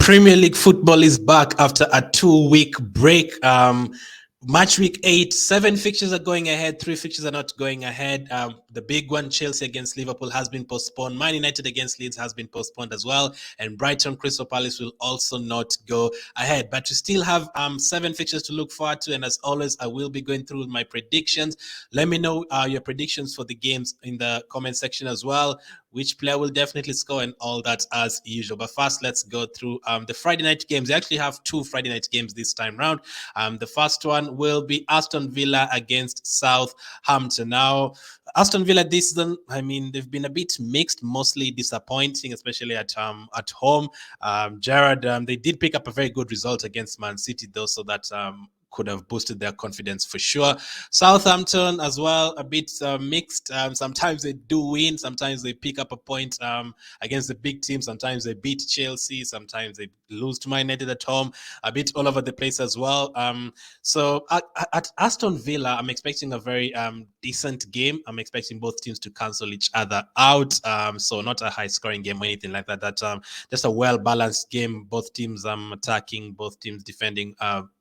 Premier League football is back after a 2-week break. Match week 8, 7 fixtures are going ahead, 3 fixtures are not going ahead. The big one, Chelsea against Liverpool, has been postponed. Man United against Leeds has been postponed as well. And Brighton Crystal Palace will also not go ahead. But we still have 7 fixtures to look forward to. And as always, I will be going through my predictions. Let me know your predictions for the games in the comment section as well. Which player will definitely score and all that as usual. But first, let's go through the Friday night games. They actually have 2 Friday night games this time round. The first one will be Aston Villa against Southampton. Now, Aston Villa this season, I mean, they've been a bit mixed, mostly disappointing, especially at home. Gerrard, they did pick up a very good result against Man City, though, so that could have boosted their confidence for sure. Southampton as well, a bit mixed. Sometimes they do win, sometimes they pick up a point against the big team, sometimes they beat Chelsea, sometimes they lose to Man United at home, a bit all over the place as well. So at Aston Villa, I'm expecting a very decent game. I'm expecting both teams to cancel each other out. So not a high scoring game or anything like that. That's just a well balanced game. Both teams attacking, both teams defending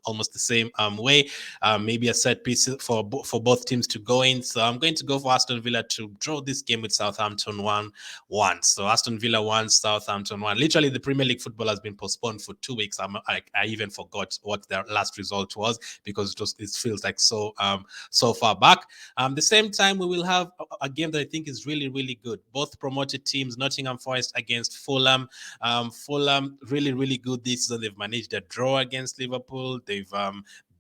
almost the same way. Maybe a set piece for both teams to go in. So I'm going to go for Aston Villa to draw this game with Southampton 1-1. So Aston Villa 1, Southampton 1. Literally, the Premier League football has been postponed for 2 weeks. I even forgot what their last result was because it feels like so far back. The same time, we will have a game that I think is really, really good. Both promoted teams, Nottingham Forest against Fulham. Fulham really, really good this season. They've managed a draw against Liverpool. They've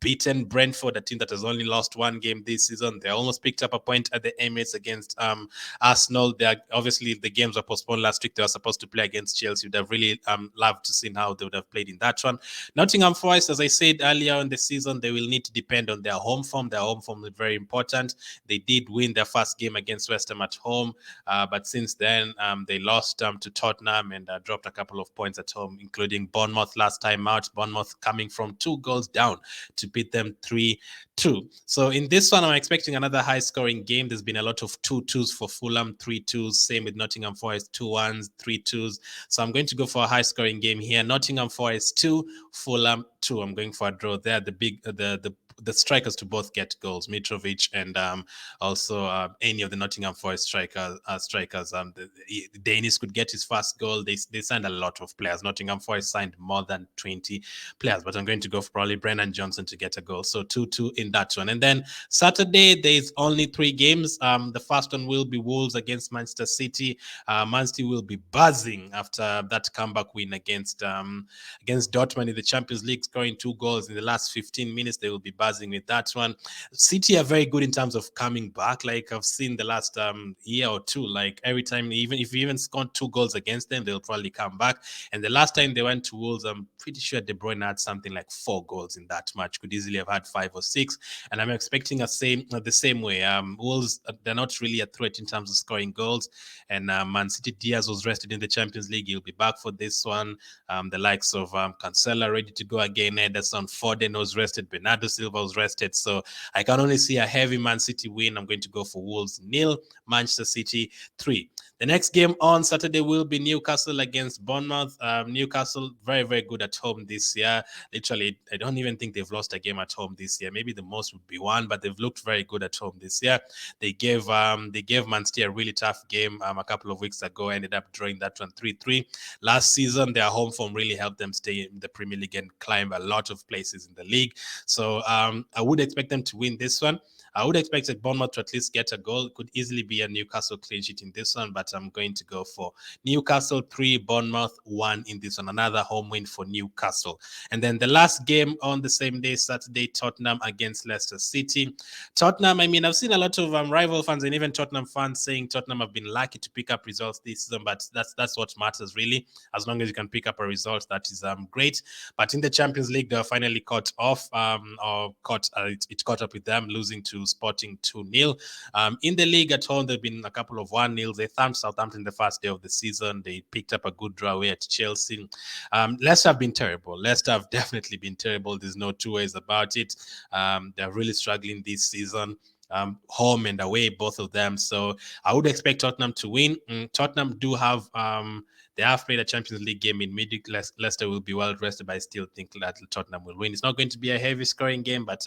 beaten Brentford, a team that has only lost 1 game this season. They almost picked up a point at the Emirates against Arsenal. Obviously, the games were postponed last week. They were supposed to play against Chelsea. Would have really loved to see how they would have played in that one. Nottingham Forest, as I said earlier in the season, they will need to depend on their home form. Their home form is very important. They did win their first game against West Ham at home, but since then they lost to Tottenham and dropped a couple of points at home, including Bournemouth last time out. Bournemouth coming from 2 goals down to beat them 3-2. So in this one, I'm expecting another high-scoring game. There's been a lot of 2-2s for Fulham, 3-2s. Same with Nottingham Forest, 2-1s, 3-2s. So I'm going to go for a high-scoring game here. Nottingham Forest 2, Fulham 2. I'm going for a draw there. The strikers to both get goals, Mitrovic and also any of the Nottingham Forest strikers. Danish could get his first goal. They signed a lot of players. Nottingham Forest signed more than 20 players, but I'm going to go for probably Brennan Johnson to get a goal. So 2-2 in that one. And then Saturday, there's only 3 games. The first one will be Wolves against Manchester City. Man City will be buzzing after that comeback win against Dortmund in the Champions League, scoring 2 goals in the last 15 minutes. They will be buzzing with that one. City are very good in terms of coming back. Like I've seen the last year or two, like every time, even if you even scored 2 goals against them, they'll probably come back. And the last time they went to Wolves, I'm pretty sure De Bruyne had something like 4 goals in that match. Could easily have had 5 or 6. And I'm expecting the same way. Wolves, they're not really a threat in terms of scoring goals. And Man City, Diaz was rested in the Champions League. He'll be back for this one. The likes of Cancelo ready to go again. Ederson, Foden was rested. Bernardo Silva was rested. So I can only see a heavy Man City win. I'm going to go for Wolves 0, Manchester City 3. The next game on Saturday will be Newcastle against Bournemouth. Newcastle, very, very good at home this year. Literally, I don't even think they've lost a game at home this year. Maybe the most would be 1, but they've looked very good at home this year. They gave Man City a really tough game a couple of weeks ago. Ended up drawing that one 3-3. Last season, their home form really helped them stay in the Premier League and climb a lot of places in the league. So I would expect them to win this one. I would expect Bournemouth to at least get a goal. It could easily be a Newcastle clean sheet in this one, but I'm going to go for Newcastle 3, Bournemouth 1 in this one. Another home win for Newcastle. And then the last game on the same day, Saturday, Tottenham against Leicester City. Tottenham, I mean, I've seen a lot of rival fans and even Tottenham fans saying Tottenham have been lucky to pick up results this season, but that's what matters really. As long as you can pick up a result, that is great. But in the Champions League, they were finally caught off, it caught up with them, losing to Sporting 2-0. In the league at home, there have been a couple of 1-0s. They thumped Southampton the first day of the season. They picked up a good draw away at Chelsea. Leicester have been terrible. Leicester have definitely been terrible. There's no 2 ways about it. They're really struggling this season. Home and away, both of them. So I would expect Tottenham to win. Tottenham do have They have played a Champions League game in midweek. Leicester will be well rested, but I still think that Tottenham will win. It's not going to be a heavy scoring game, but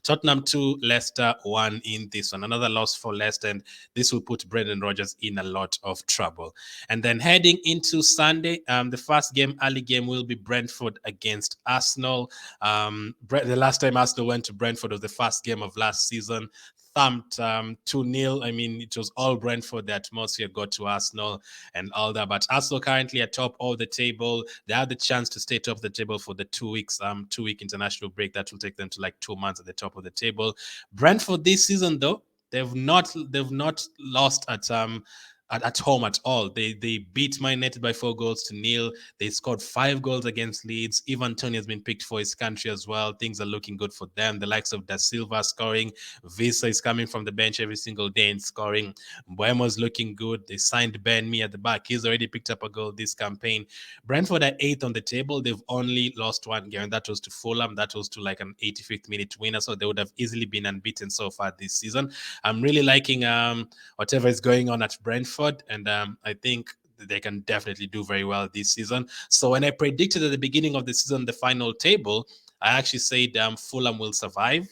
Tottenham 2, Leicester 1 in this one. Another loss for Leicester, and this will put Brendan Rodgers in a lot of trouble. And then heading into Sunday, the first game, early game, will be Brentford against Arsenal. The last time Arsenal went to Brentford was the first game of last season. Thumped 2-0. I mean, it was all Brentford. The atmosphere got to Arsenal and all that. But Arsenal currently atop of the table. They have the chance to stay top of the table for the 2-week international break. That will take them to like 2 months at the top of the table. Brentford this season, though, they've not lost at home at all. They beat Man United by 4-0. They scored 5 goals against Leeds. EVERTON has been picked for his country as well. Things are looking good for them. The likes of Da Silva scoring. Visa is coming from the bench every single day and scoring. Mbeumo's looking good. They signed Ben Mee at the back. He's already picked up a goal this campaign. Brentford are 8th on the table. They've only lost 1 game, and that was to Fulham. That was to like an 85th minute winner, so they would have easily been unbeaten so far this season. I'm really liking whatever is going on at Brentford. And I think they can definitely do very well this season. So when I predicted at the beginning of the season the final table, I actually said Fulham will survive.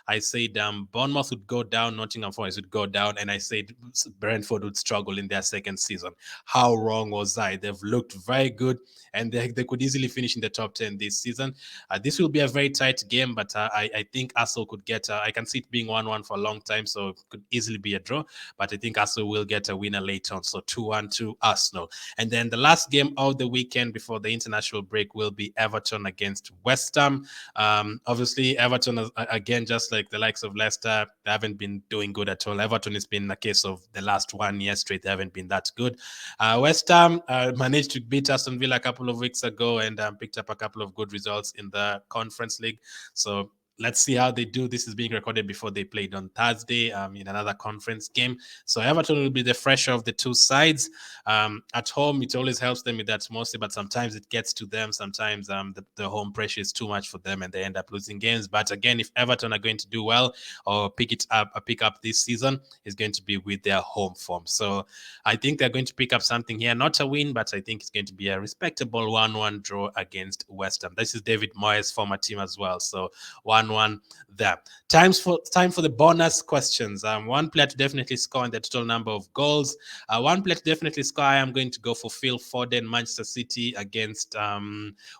I said Bournemouth would go down, Nottingham Forest would go down, and I said Brentford would struggle in their second season. How wrong was I? They've looked very good, and they could easily finish in the top 10 this season. This will be a very tight game, but I think Arsenal could get, I can see it being 1-1 for a long time, so it could easily be a draw, but I think Arsenal will get a winner later on, so 2-1 to Arsenal. And then the last game of the weekend before the international break will be Everton against West Ham. Obviously, Everton, again, just like the likes of Leicester, they haven't been doing good at all. Everton has been a case of the last 1 year straight. They haven't been that good. West Ham managed to beat Aston Villa a couple of weeks ago and picked up a couple of good results in the Conference League. So let's see how they do. This is being recorded before they played on Thursday in another conference game. So Everton will be the fresher of the two sides. At home, it always helps them with that mostly, but sometimes it gets to them. Sometimes the home pressure is too much for them and they end up losing games. But again, if Everton are going to do well or pick up this season, it's going to be with their home form. So I think they're going to pick up something here. Not a win, but I think it's going to be a respectable 1-1 draw against West Ham. This is David Moyes' former team as well. So 1-1 there. Time for the bonus questions. One player to definitely score in the total number of goals. One player to definitely score, I am going to go for Phil Foden, Manchester City against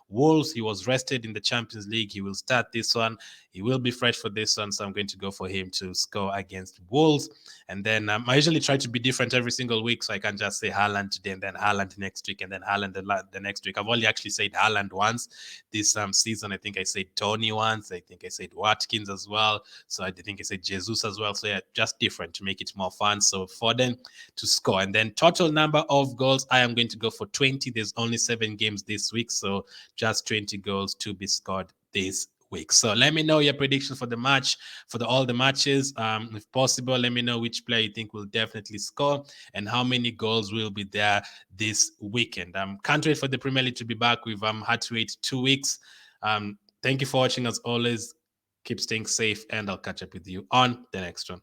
Wolves. He was rested in the Champions League. He will start this one. He will be fresh for this one, so I'm going to go for him to score against Wolves. And then I usually try to be different every single week, so I can just say Haaland today and then Haaland next week and then Haaland the next week. I've only actually said Haaland once this season. I think I said Tony once. I think I said Watkins as well. So I think I said Jesus as well. So yeah, just different to make it more fun. So Foden to score. And then total number of goals, I am going to go for 20. There's only 7 games this week, so just 20 goals to be scored this week. So let me know your predictions for the match, for all the matches. If possible, let me know which player you think will definitely score and how many goals will be there this weekend. Can't wait for the Premier League to be back. We've had to wait 2 weeks. Thank you for watching as always. Keep staying safe, and I'll catch up with you on the next one.